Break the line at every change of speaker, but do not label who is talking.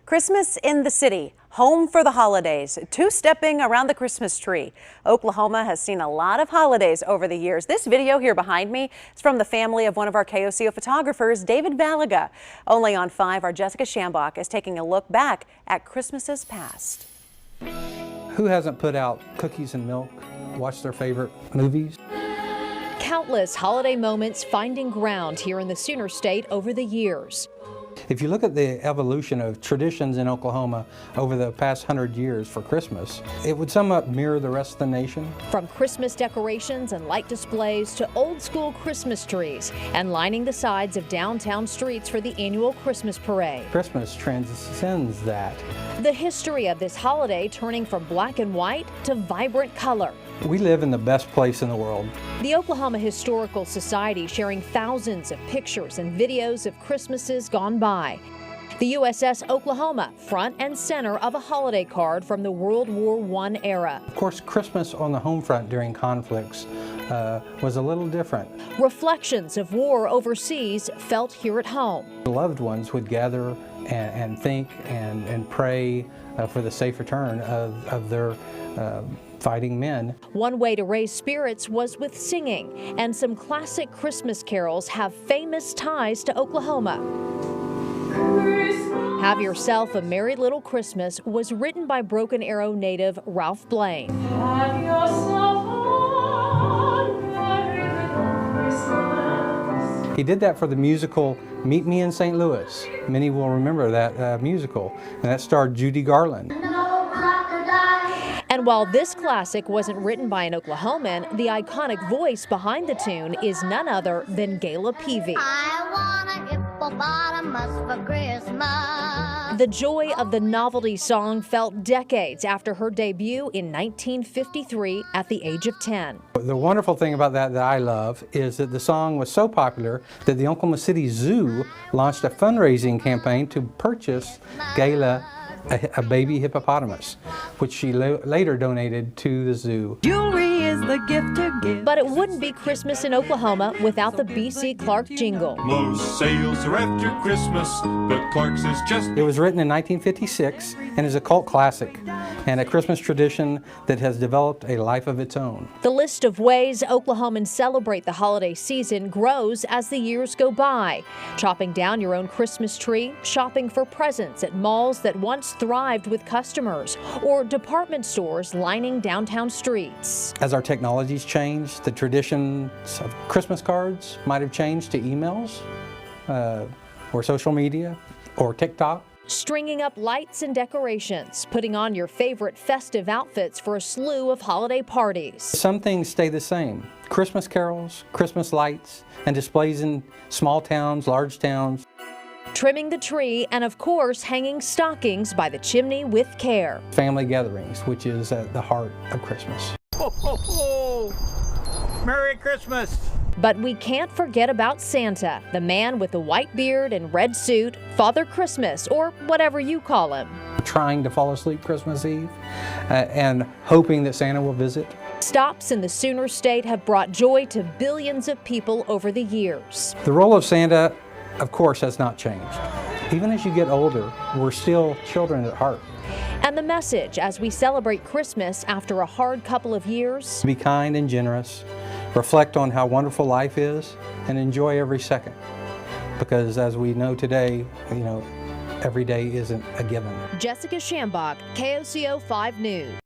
Christmas in the city, home for the holidays, two-stepping around the Christmas tree. Oklahoma has seen a lot of holidays over the years. This video here behind me is from the family of one of our KOCO photographers, David Balaga. Only on 5, our Jessica Shambach is taking a look back at Christmases past.
Who hasn't put out cookies and milk, watched their favorite movies?
Countless holiday moments finding ground here in the Sooner State over the years.
If you look at the evolution of traditions in Oklahoma over the past 100 years for Christmas, it would somewhat mirror the rest of the nation.
From Christmas decorations and light displays to old school Christmas trees and lining the sides of downtown streets for the annual Christmas parade.
Christmas transcends that.
The history of this holiday turning from black and white to vibrant color.
We live in the best place in the world.
The Oklahoma Historical Society sharing thousands of pictures and videos of Christmases gone by. The USS Oklahoma, front and center of a holiday card from the World War I era.
Of course, Christmas on the home front during conflicts was a little different.
Reflections of war overseas felt here at home.
The loved ones would gather and think and pray for the safe return of their fighting men. One
way to raise spirits was with singing, and some classic Christmas carols have famous ties to Oklahoma. Have Yourself a Merry Little Christmas was written by Broken Arrow native Ralph Blaine.
Have yourself a merry little Christmas.
He did that for the musical Meet Me in St. Louis. Many will remember that musical, and that starred Judy Garland.
And while this classic wasn't written by an Oklahoman, the iconic voice behind the tune is none other than Gayla Peavy.
I want a hippopotamus for Christmas.
The joy of the novelty song felt decades after her debut in 1953 at the age of 10.
The wonderful thing about that I love is that the song was so popular that the Oklahoma City Zoo launched a fundraising campaign to purchase Gayla a baby hippopotamus, which she later donated to the zoo.
Jewelry is the gift to give.
But it wouldn't be Christmas in Oklahoma without the B.C. Clark jingle.
Most sales are after Christmas, but Clark's is just...
It was written in 1956 and is a cult classic and a Christmas tradition that has developed a life of its own.
The list of ways Oklahomans celebrate the holiday season grows as the years go by. Chopping down your own Christmas tree, shopping for presents at malls that once thrived with customers, or department stores lining downtown streets.
As our technologies change, the traditions of Christmas cards might have changed to emails, or social media, or TikTok.
Stringing up lights and decorations, putting on your favorite festive outfits for a slew of holiday parties.
Some things stay the same. Christmas carols, Christmas lights, and displays in small towns, large towns.
Trimming the tree, and of course hanging stockings by the chimney with care.
Family gatherings, which is at the heart of Christmas.
Ho, ho, ho! Merry Christmas!
But we can't forget about Santa, the man with the white beard and red suit, Father Christmas, or whatever you call him.
Trying to fall asleep Christmas Eve and hoping that Santa will visit.
Stops in the Sooner State have brought joy to billions of people over the years.
The role of Santa, of course, has not changed. Even as you get older, we're still children at heart.
And the message as we celebrate Christmas after a hard couple of years?
Be kind and generous, reflect on how wonderful life is, and enjoy every second. Because as we know today, every day isn't a given.
Jessica Shambach, KOCO 5 News.